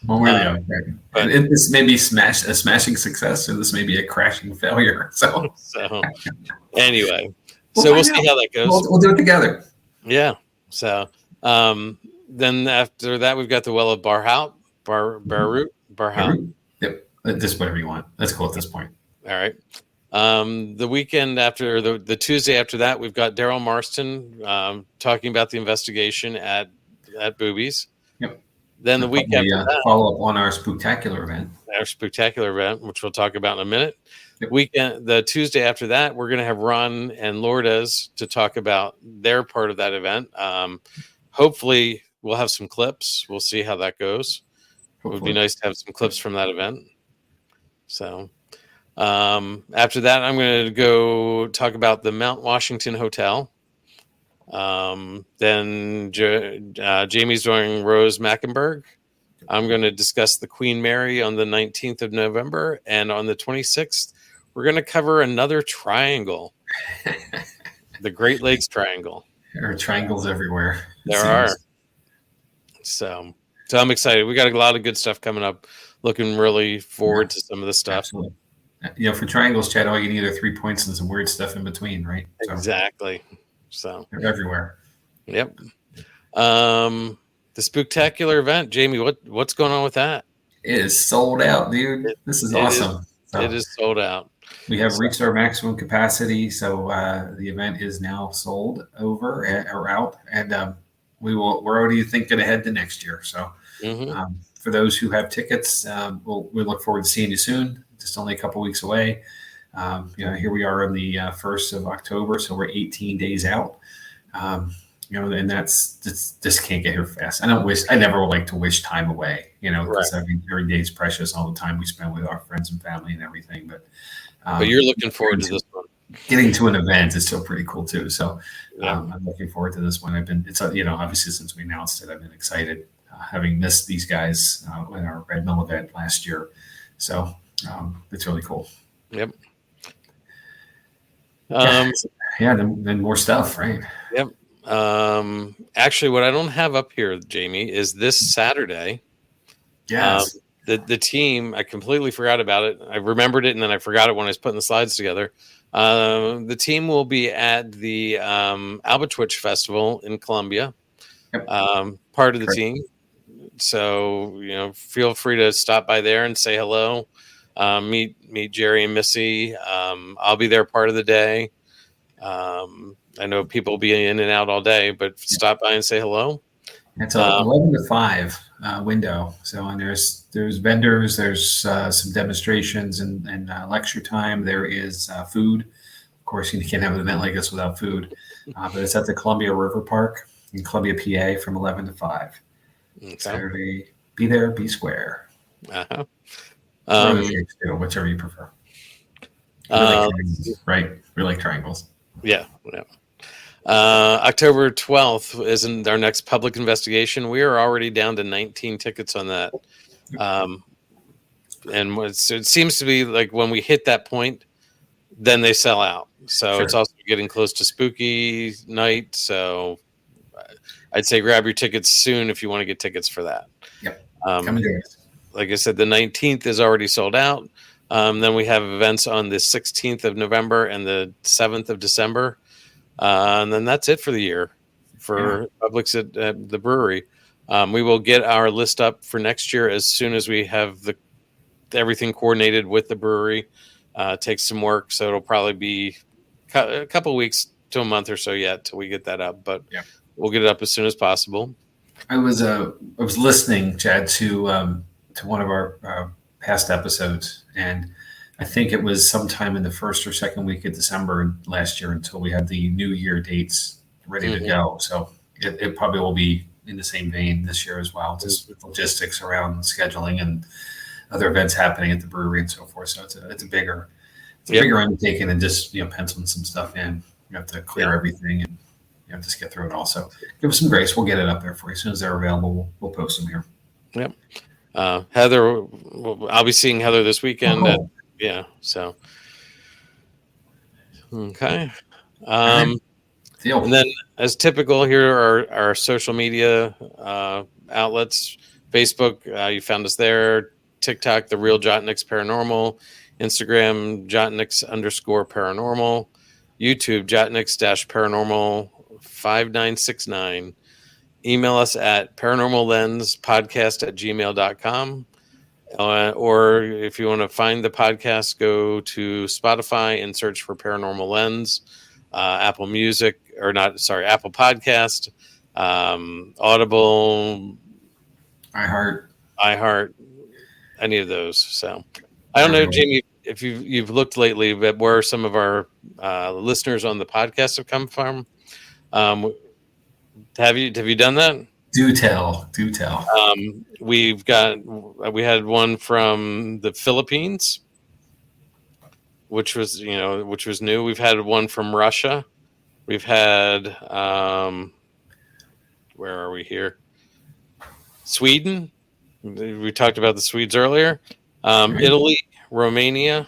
One way or the other. But this may be a smashing success, or this may be a crashing failure. So anyway, we'll see how that goes. We'll do it together. Yeah. So then after that, we've got the Well of Barhout. Yep. Just whatever you want. That's cool at this point. All right. The weekend after the Tuesday after that, we've got Daryl Marston talking about the investigation at Boobies. Yep. Then the week after that, follow up on our spectacular event. Which we'll talk about in a minute. Yep. The Tuesday after that, we're going to have Ron and Lourdes to talk about their part of that event. Hopefully, we'll have some clips. We'll see how that goes. Hopefully. It would be nice to have some clips from that event. So after that, I'm going to go talk about the Mount Washington Hotel. Then Jamie's doing Rose Mackenberg. I'm going to discuss the Queen Mary on the 19th of November. And on the 26th, we're going to cover another triangle, the Great Lakes Triangle. There are triangles everywhere. There are. So I'm excited. We got a lot of good stuff coming up. Looking really forward to some of the stuff. Absolutely. For triangles, Chad, all you need are 3 points and some weird stuff in between, right? So exactly. So they're everywhere. Yep. The spectacular event, Jamie. What's going on with that? It is sold out, dude. This is awesome. It is sold out. We have reached our maximum capacity, so the event is now sold over or out, and we're already thinking ahead to next year. So for those who have tickets, we look forward to seeing you soon. Just only a couple weeks away. Here we are on the 1st of October, so we're 18 days out. And that's just can't get here fast. I never would like to wish time away, because every day is precious, all the time we spend with our friends and family and everything. But you're looking forward to this one. Getting to an event is still pretty cool too. So I'm looking forward to this one. Obviously since we announced it, I've been excited, having missed these guys in our Red Mill event last year. So it's really cool. Yep. Then more stuff, right? Yep. Actually, what I don't have up here, Jamie, is this Saturday. Yes. The team, I completely forgot about it. I remembered it, and then I forgot it when I was putting the slides together. The team will be at the Albatwitch Festival in Columbia. Yep. Part of the team. So, feel free to stop by there and say hello. Meet Jerry and Missy. I'll be there part of the day. I know people will be in and out all day, but stop by and say hello. It's a 11 to 5 window. So, and there's vendors, there's some demonstrations and lecture time. There is food. Of course, you can't have an event like this without food. But it's at the Columbia River Park in Columbia, PA, from 11 to 5. Okay. Saturday, be there, be square. Uh-huh. Whichever you prefer. We like triangles. Yeah. October 12th isn't our next public investigation. We are already down to 19 tickets on that. And it seems to be like when we hit that point, then they sell out. So It's also getting close to spooky night. So I'd say grab your tickets soon if you want to get tickets for that. Yep. Come and do it. Like I said, the 19th is already sold out. Then we have events on the 16th of November and the 7th of December. And then that's it for the year for Publix at the brewery. We will get our list up for next year as soon as we have everything coordinated with the brewery. It takes some work, so it'll probably be a couple weeks to a month or so yet till we get that up, but we'll get it up as soon as possible. I was listening, Chad, to one of our past episodes, and I think it was sometime in the first or second week of December last year until we had the New Year dates ready to go. So it probably will be in the same vein this year as well, just logistics around scheduling and other events happening at the brewery and so forth. So it's a bigger undertaking than just penciling some stuff in. You have to clear everything and just get through it all. So give us some grace. We'll get it up there for you as soon as they're available. We'll post them here. Yep. Heather, I'll be seeing Heather this weekend. So okay. Deal. And then, as typical, here are our social media outlets. Facebook, you found us there. TikTok, The Real Jotniks Paranormal. Instagram, Jotniks_paranormal. YouTube, Jotniks-paranormal 5969. Email us at paranormallenspodcast@gmail.com. Or if you want to find the podcast, go to Spotify and search for Paranormal Lens. Apple Music, Apple Podcast, Audible, iHeart, any of those. So I don't know, Jamie, if you've looked lately, but where some of our listeners on the podcast have come from. Have you done that? Do tell. We had one from the Philippines, which was new. We've had one from Russia. We've had where are we here? Sweden. We talked about the Swedes earlier. Italy, Romania,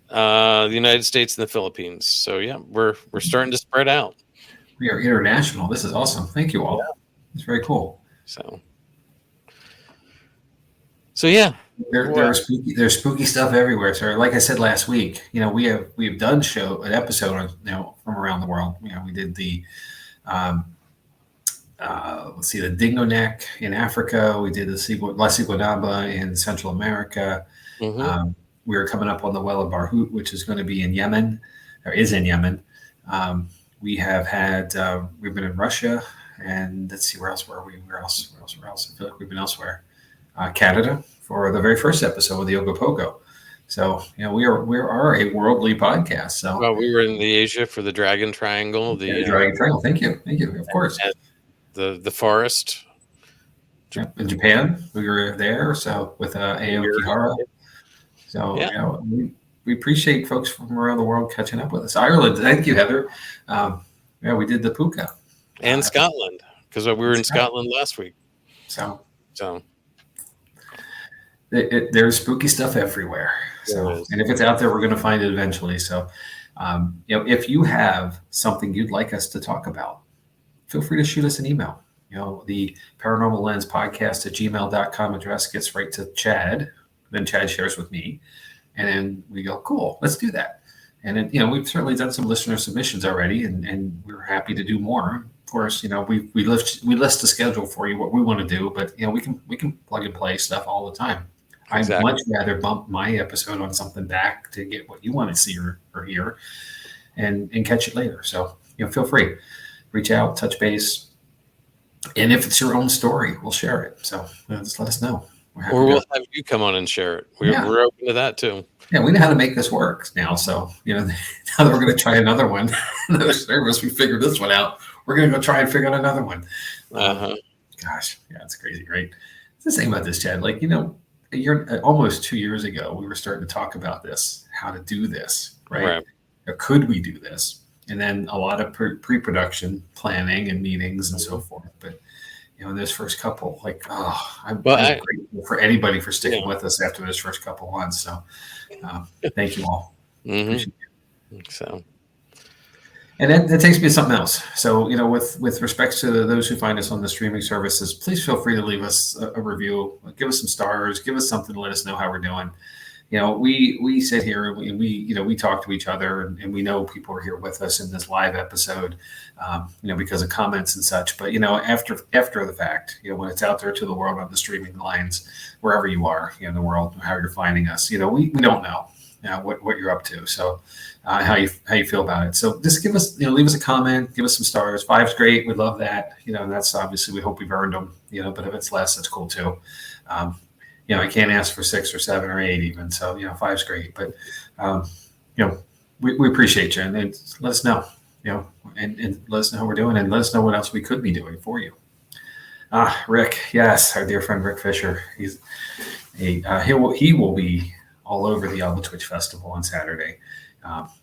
the United States, and the Philippines. So we're starting to spread out. We are international. This is awesome. Thank you all. It's very cool. So there's spooky stuff everywhere. So like I said last week, we've done an episode from around the world. We did the the dingo neck in Africa. We did the La Siguanaba in Central America. Mm-hmm. We were coming up on the Well of Barhout, which is going to be in Yemen, or is in Yemen. We have had we've been in Russia, and let's see, where else were we? Where else? I feel like we've been elsewhere. Canada for the very first episode of the Ogopogo. So we are a worldly podcast. So we were in the Asia for the Dragon Triangle. The Dragon Triangle. Thank you. Of course. The forest. In Japan, we were there. So with Aoki Hara. So we appreciate folks from around the world catching up with us. Ireland, thank you, Heather. We did the Puka. And Scotland, because we were in Scotland last week. So there's spooky stuff everywhere. And if it's out there, we're going to find it eventually. So, if you have something you'd like us to talk about, feel free to shoot us an email. The Paranormal Lens Podcast @gmail.com address gets right to Chad. Then Chad shares with me. And then we go, cool, let's do that. And then, we've certainly done some listener submissions already, and we're happy to do more. Of course, we list the schedule for you, what we want to do, but we can plug and play stuff all the time. Exactly. I'd much rather bump my episode on something back to get what you want to see or hear, and catch it later. So feel free, reach out, touch base, and if it's your own story, we'll share it. So just let us know. Or we'll have you come on and share it. We're open to that too. Yeah, we know how to make this work now. So, now that we're going to try another one, another service, we figured this one out. We're going to go try and figure out another one. Gosh, it's crazy, right? It's the same about this, Chad. Like, almost 2 years ago, we were starting to talk about this, how to do this, right? Or could we do this? And then a lot of pre-production planning and meetings and so forth. But this first couple, I'm grateful for anybody for sticking with us after those first couple months. So thank you all. Mm-hmm. So, and that takes me to something else. So, with respect to those who find us on the streaming services, please feel free to leave us a review, give us some stars, give us something to let us know how we're doing. we sit here and we talk to each other, and we know people are here with us in this live episode, because of comments and such. But after the fact, when it's out there to the world on the streaming lines, wherever you are, in the world, how you're finding us, we don't know what you're up to. So how you feel about it. So just give us, leave us a comment, give us some stars. 5's great. We love that. And that's obviously, we hope we've earned them, but if it's less, that's cool too. I can't ask for 6 or 7 or 8 even. So, 5's great, but, we appreciate you, and let us know, and let us know how we're doing, and let us know what else we could be doing for you. Rick. Yes. Our dear friend, Rick Fisher. He will be all over the Alba Twitch Festival on Saturday.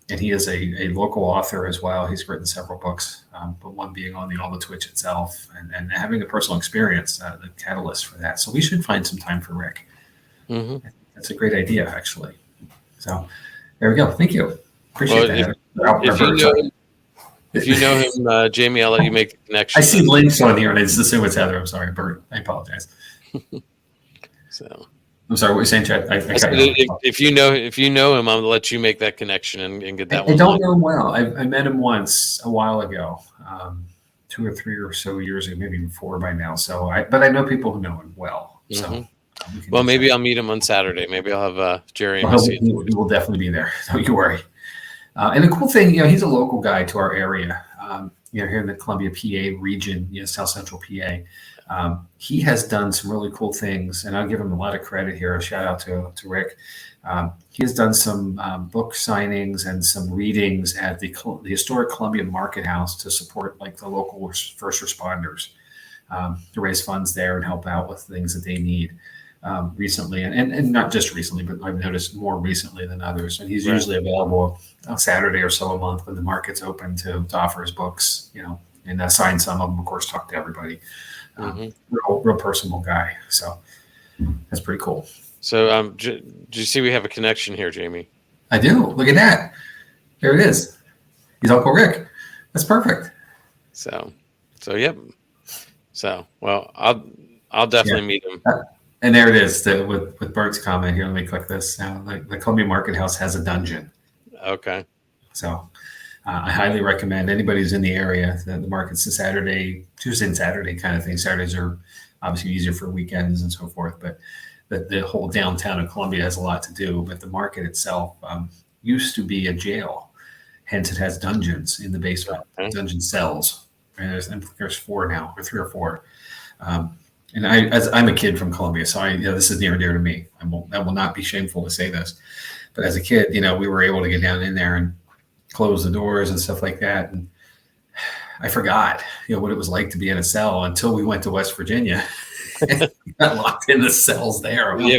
And he is a local author as well. He's written several books, but one being on the Alba Twitch itself, and having a personal experience, the catalyst for that. So we should find some time for Rick. Mm-hmm. That's a great idea, actually. So there we go. Thank you. Appreciate that. If you know him, Jamie, I'll let you make the connection. I see links on here, and I just assume it's Heather. I'm sorry, Bert. I apologize. So. I'm sorry, what were you saying, Chad? If you know him, I'll let you make that connection and get that one. I don't know him well. I met him once a while ago, 2 or 3 or so years ago, maybe even 4 by now. So, but I know people who know him well. So, well, maybe I'll meet him on Saturday. Maybe I'll have Jerry. He will definitely be there. Don't you worry. And the cool thing, he's a local guy to our area. Here in the Columbia, PA region, South Central PA. He has done some really cool things, and I'll give him a lot of credit here. A shout out to Rick. He has done some book signings and some readings at the historic Columbia Market House to support the local first responders, to raise funds there and help out with things that they need recently, and not just recently, but I've noticed more recently than others. And he's usually available on Saturday or so a month when the market's open to offer his books, and sign some of them, of course, talk to everybody. Real personable guy. So that's pretty cool. So do you see we have a connection here, Jamie? I do. Look at that. There it is. He's Uncle Rick. That's perfect. So yep. So well, I'll definitely meet him. And there it is. With Bert's comment here. Let me click this. Now, the Columbia Market House has a dungeon. Okay. So I highly recommend anybody who's in the area. The market's Tuesday and Saturday kind of thing. Saturdays are obviously easier for weekends and so forth, but the whole downtown of Columbia has a lot to do. But the market itself used to be a jail, hence it has dungeons in the basement, dungeon cells. And there's 4 now, or 3 or 4. And I'm a kid from Columbia, so this is near and dear to me. I will not be shameful to say this, but as a kid, we were able to get down in there and close the doors and stuff like that. And I forgot, what it was like to be in a cell until we went to West Virginia. Got locked in the cells there. Yeah,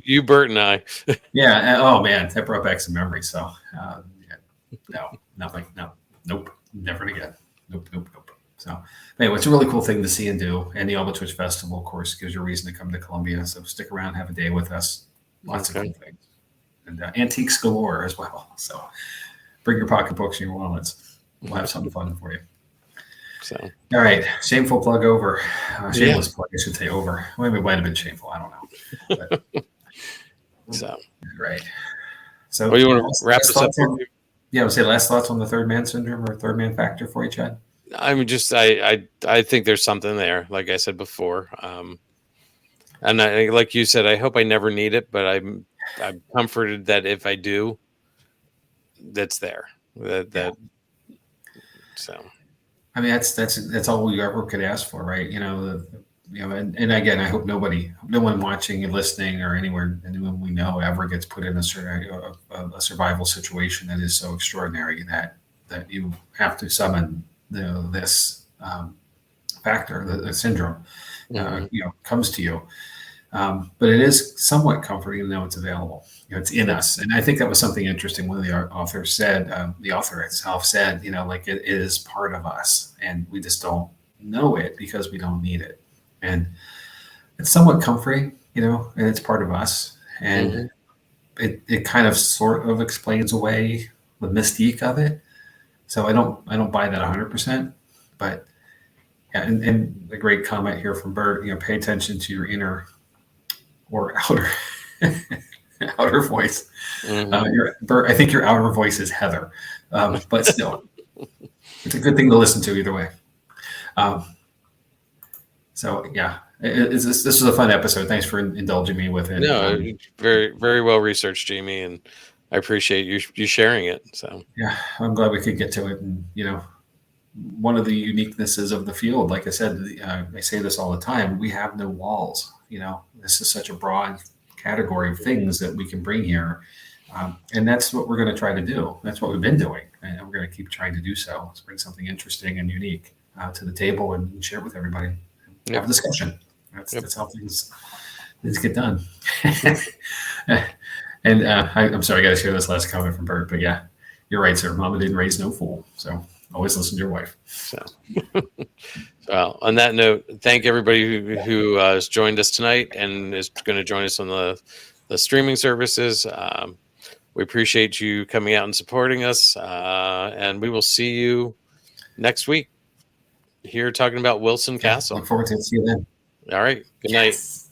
you, Bert, and I. Yeah. Oh man, that brought back some memories. So, nope, never again. Nope. So, anyway, it's a really cool thing to see and do. And the Alba Twitch Festival, of course, gives you a reason to come to Columbia. So stick around, have a day with us. Lots of cool things, and antiques galore as well. So. Bring your pocketbooks and your wallets. We'll have something fun for you. So, all right. Shameful plug over. Shameless plug, I should say, over. Well, it might have been shameful. I don't know. But, so, right. So, you want to wrap this up? I would say last thoughts on the third man syndrome or third man factor for you, Chad? I mean, I think there's something there, like I said before. And like you said, I hope I never need it, but I'm comforted that if I do, that's there. So I mean that's all we ever could ask for, right? And again, I hope no one watching and listening or anyone we know ever gets put in a survival situation that is so extraordinary that you have to summon this factor, the syndrome, comes to you. But it is somewhat comforting to know it's available. It's in us. And I think that was something interesting. One of the authors said, the author itself said, it is part of us and we just don't know it because we don't need it. And it's somewhat comforting, and it's part of us. And it kind of sort of explains away the mystique of it. So I don't buy that 100%, but yeah. And the great comment here from Bert, pay attention to your inner or outer outer voice. Mhm. Bert, I think your outer voice is Heather, but still, it's a good thing to listen to either way. Um, so yeah, this was a fun episode. Thanks for indulging me with it. No, very, very well researched, Jamie, and I appreciate you sharing it. So Yeah, I'm glad we could get to it. And one of the uniquenesses of the field, like I said, I say this all the time, we have no walls. This is such a broad category of things that we can bring here. And that's what we're going to try to do. That's what we've been doing. And we're going to keep trying to do so. Let's bring something interesting and unique to the table and share it with everybody. Yep. Have a discussion. That's how things get done. And I'm sorry, I got to share this last comment from Bert, but yeah, you're right, sir. Mama didn't raise no fool. So always listen to your wife. So, well, on that note, thank everybody who has joined us tonight and is going to join us on the streaming services. We appreciate you coming out and supporting us, and we will see you next week here talking about Wilson Castle. Look forward to seeing you then. All right. Good night. Yes.